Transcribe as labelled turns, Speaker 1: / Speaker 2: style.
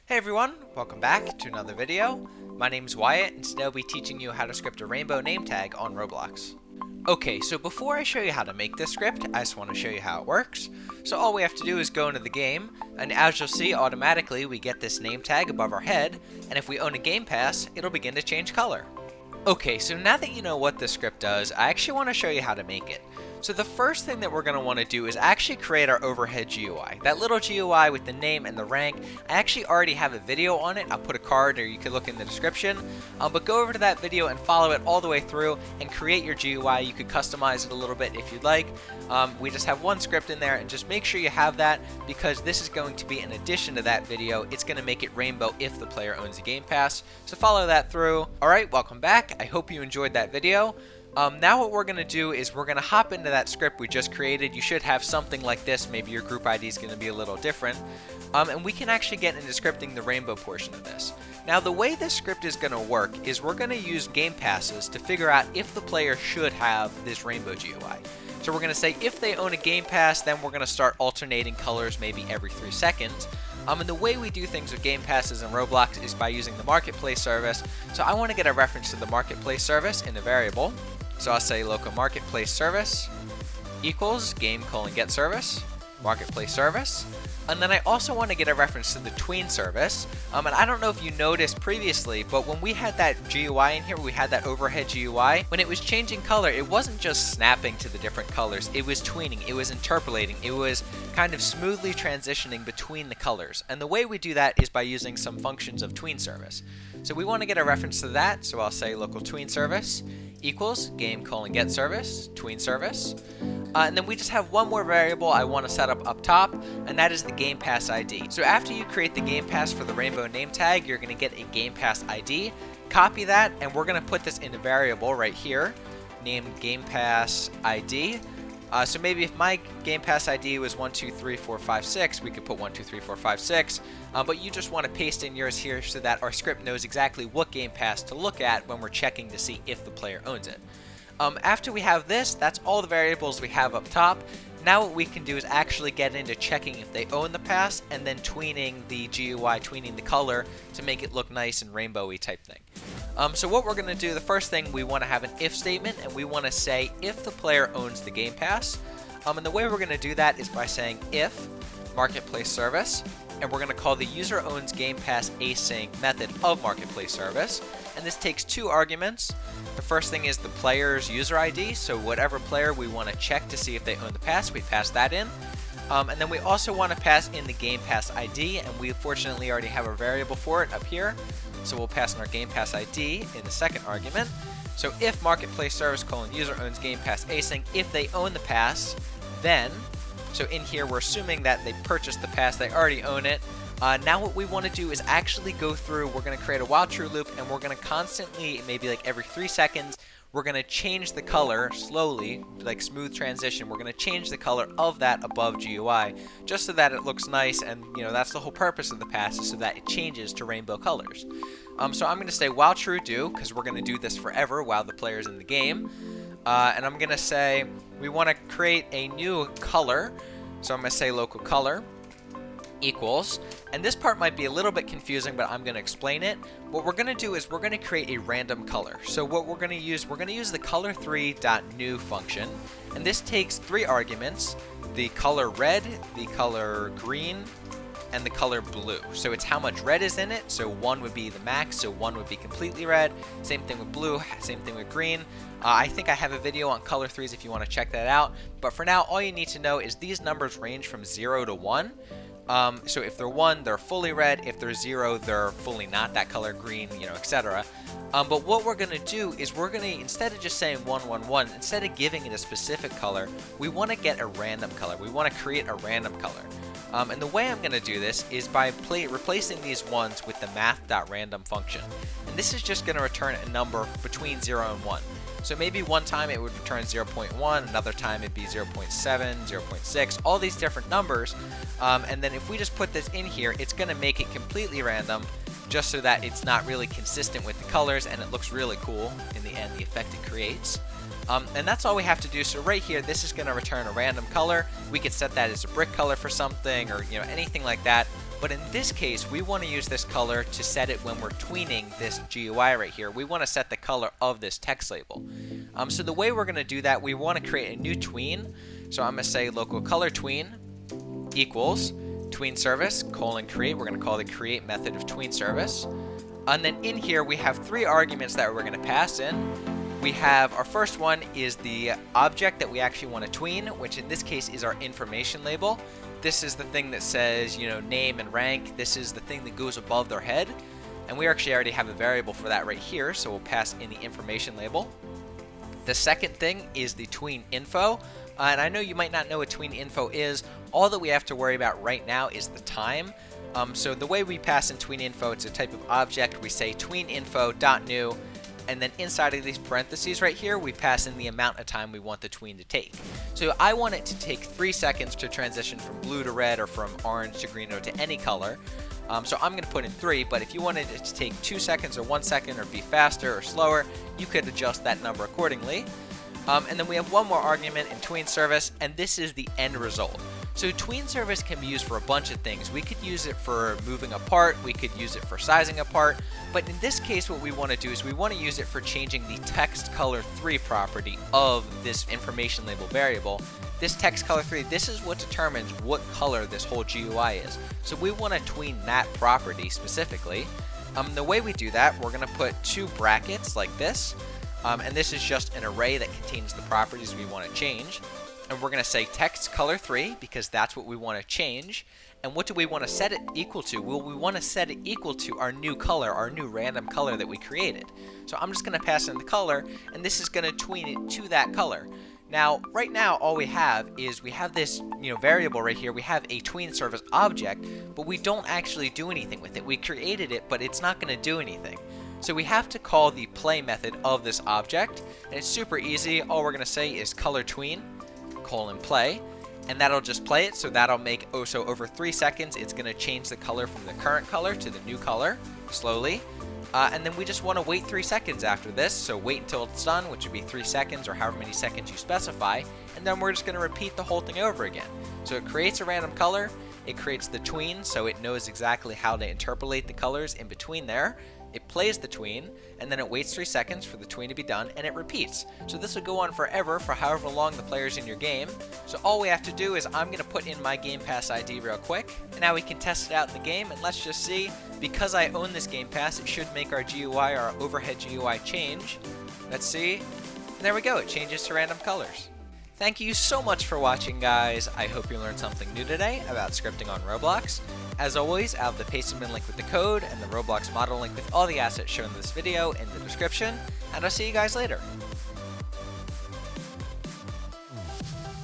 Speaker 1: Hey everyone, welcome back to another video. My name's Wyatt, and today I'll be teaching you how to script a rainbow name tag on Roblox. Okay, so before I show you how to make this script, I just want to show you how it works. So all we have to do is go into the game, and as you'll see, automatically we get this name tag above our head, and if we own a game pass, it'll begin to change color. Okay, so now that you know what this script does, I actually want to show you how to make it. So the first thing that we're going to want to do is actually create our overhead GUI. That little GUI with the name and the rank, I actually already have a video on it. I'll put a card or you can look in the description. But go over to that video and follow it all the way through and create your GUI. You could customize it a little bit if you'd like. We just have one script in there, and just make sure you have that because this is going to be in addition to that video. It's going to make it rainbow if the player owns a game pass. So follow that through. Alright, welcome back. I hope you enjoyed that video. Now what we're going to do is we're going to hop into that script we just created. You should have something like this. Maybe your group ID is going to be a little different. And we can actually get into scripting the rainbow portion of this. Now the way this script is going to work is we're going to use game passes to figure out if the player should have this rainbow GUI. So we're going to say if they own a game pass, then we're going to start alternating colors maybe every 3 seconds. And the way we do things with game passes in Roblox is by using the marketplace service. So I want to get a reference to the marketplace service in a variable. So I'll say local marketplace service equals game:get service, marketplace service. And then I also want to get a reference to the tween service. And I don't know if you noticed previously, but when we had that GUI in here, we had that overhead GUI, when it was changing color, it wasn't just snapping to the different colors, it was tweening, it was interpolating, it was kind of smoothly transitioning between the colors. And the way we do that is by using some functions of tween service. So we want to get a reference to that, so I'll say local tween service equals game:get service, tween service. And then we just have one more variable I want to set up top, and that is the Game Pass ID. So after you create the Game Pass for the rainbow name tag, you're going to get a Game Pass ID. Copy that, and we're going to put this in a variable right here, named Game Pass ID. So maybe if my Game Pass ID was 1234556, we could put 1234556. But you just want to paste in yours here so that our script knows exactly what Game Pass to look at when we're checking to see if the player owns it. After we have this, that's all the variables we have up top. Now what we can do is actually get into checking if they own the pass and then tweening the GUI, tweening the color to make it look nice and rainbowy type thing. So what we're going to do, the first thing, we want to have an if statement, and we want to say if the player owns the game pass. And the way we're going to do that is by saying if marketplace service, and we're going to call the user owns game pass async method of marketplace service. And this takes 2 arguments. The first thing is the player's user ID, so whatever player we want to check to see if they own the pass, we pass that in. And then we also want to pass in the Game Pass ID, and we fortunately already have a variable for it up here. So we'll pass in our Game Pass ID in the second argument. So if marketplace service user owns Game Pass async, if they own the pass, then, so in here we're assuming that they purchased the pass, they already own it. Now what we want to do is actually go through, we're going to create a while true loop, and we're going to constantly, maybe like every 3 seconds, we're going to change the color slowly, like smooth transition. We're going to change the color of that above GUI just so that it looks nice, and that's the whole purpose of the pass, is so that it changes to rainbow colors. So I'm going to say while true do, because we're going to do this forever while the player's in the game. And I'm going to say we want to create a new color. So I'm going to say local color equals, and this part might be a little bit confusing, but I'm going to explain it. What we're going to do is we're going to create a random color. So what we're going to use the color3.new function, and this takes 3 arguments: the color red, the color green, and the color blue. So it's how much red is in it. So 1 would be the max, so 1 would be completely red. Same thing with blue, same thing with green. I think I have a video on color 3s if you want to check that out. But for now, all you need to know is these numbers range from 0 to 1. So if they're 1, they're fully red. If they're 0, they're fully not that color, green, etc. But what we're going to do is we're going to, instead of just saying 1, 1, 1, instead of giving it a specific color, we want to get a random color. We want to create a random color. And the way I'm going to do this is by replacing these ones with the math.random function. And this is just going to return a number between 0 and 1. So maybe one time it would return 0.1, another time it'd be 0.7, 0.6, all these different numbers. And then if we just put this in here, it's going to make it completely random, just so that it's not really consistent with the colors and it looks really cool in the end, the effect it creates. And that's all we have to do. So right here, this is going to return a random color. We could set that as a brick color for something, or anything like that. But in this case, we want to use this color to set it when we're tweening this GUI right here. We want to set the color of this text label. So the way we're going to do that, we want to create a new tween. So I'm going to say local color tween equals tween service :create. We're going to call the create method of tween service. And then in here, we have 3 arguments that we're going to pass in. We have our first one is the object that we actually want to tween, which in this case is our information label. This is the thing that says, name and rank. This is the thing that goes above their head. And we actually already have a variable for that right here, so we'll pass in the information label. The second thing is the tween info. And I know you might not know what tween info is. All that we have to worry about right now is the time. So the way we pass in tween info, it's a type of object. We say tween info.new. And then inside of these parentheses right here, we pass in the amount of time we want the tween to take. So I want it to take 3 seconds to transition from blue to red or from orange to green or to any color. So I'm going to put in 3, but if you wanted it to take 2 seconds or 1 second or be faster or slower, you could adjust that number accordingly. And then we have one more argument in tween service, and this is the end result. So tween service can be used for a bunch of things. We could use it for moving apart, we could use it for sizing apart, but in this case what we want to do is we want to use it for changing the text color 3 property of this information label variable. This text color 3, this is what determines what color this whole GUI is. So we want to tween that property specifically. The way we do that, we're going to put 2 brackets like this, and this is just an array that contains the properties we want to change. And we're going to say text color 3 because that's what we want to change. And what do we want to set it equal to? Well, we want to set it equal to our new color, our new random color that we created. So I'm just going to pass in the color, and this is going to tween it to that color. Now, right now, all we have is we have this variable right here. We have a tween service object, but we don't actually do anything with it. We created it, but it's not going to do anything. So we have to call the play method of this object, and it's super easy. All we're going to say is color tween :play, and that'll just play it. So that'll make so over 3 seconds it's going to change the color from the current color to the new color slowly, and then we just want to wait 3 seconds after this. So wait until it's done, which would be 3 seconds or however many seconds you specify, and then we're just going to repeat the whole thing over again. So it creates a random color, it creates the tween so it knows exactly how to interpolate the colors in between there. It plays the tween, and then it waits 3 seconds for the tween to be done, and it repeats. So this will go on forever for however long the player's in your game. So all we have to do is I'm going to put in my Game Pass ID real quick, and now we can test it out in the game, and let's just see. Because I own this Game Pass, it should make our GUI, our overhead GUI, change. Let's see. And there we go, it changes to random colors. Thank you so much for watching, guys. I hope you learned something new today about scripting on Roblox. As always, I'll have the Pastebin link with the code and the Roblox model link with all the assets shown in this video in the description, and I'll see you guys later.